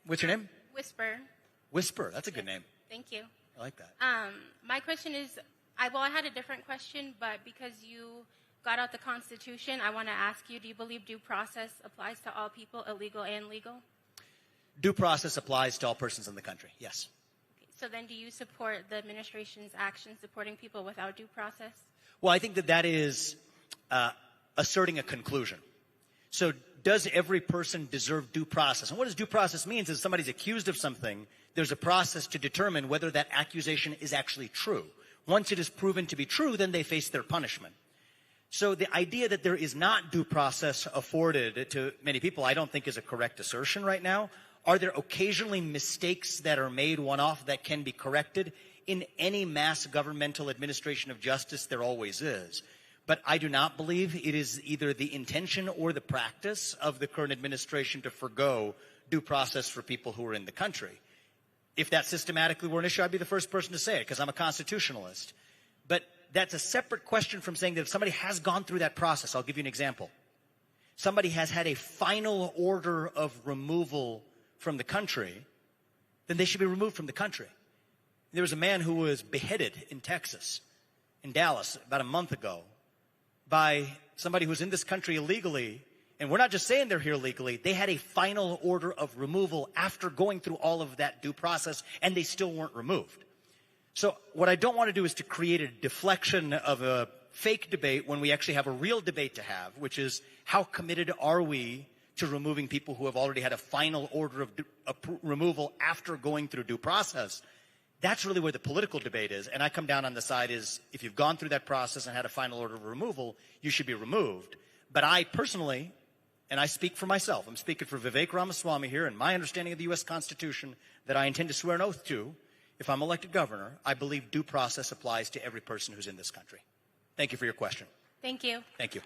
What's your name? Whisper. Whisper. That's a good name. Thank you. I like that. My question is, I had a different question, but because you got out the Constitution, I want to ask you, do you believe due process applies to all people, illegal and legal? Due process applies to all persons in the country, yes. Okay, so then do you support the administration's action supporting people without due process? Well, I think that is asserting a conclusion. So does every person deserve due process? And what does due process means is somebody's accused of something, there's a process to determine whether that accusation is actually true. Once it is proven to be true, then they face their punishment. So the idea that there is not due process afforded to many people, I don't think is a correct assertion right now. Are there occasionally mistakes that are made one-off that can be corrected? In any mass governmental administration of justice, there always is. But I do not believe it is either the intention or the practice of the current administration to forgo due process for people who are in the country. If that systematically were an issue, I'd be the first person to say it because I'm a constitutionalist. But that's a separate question from saying that if somebody has gone through that process, I'll give you an example. Somebody has had a final order of removal from the country, then they should be removed from the country. There was a man who was beheaded in Texas, in Dallas, about a month ago, by somebody who's in this country illegally. And we're not just saying they're here legally. They had a final order of removal after going through all of that due process, and they still weren't removed. So what I don't want to do is to create a deflection of a fake debate when we actually have a real debate to have, which is how committed are we to removing people who have already had a final order of removal after going through due process. That's really where the political debate is. And I come down on the side is if you've gone through that process and had a final order of removal, you should be removed. But I personally, and I speak for myself, I'm speaking for Vivek Ramaswamy here, and my understanding of the U.S. Constitution that I intend to swear an oath to, if I'm elected governor, I believe due process applies to every person who's in this country. Thank you for your question. Thank you. Thank you.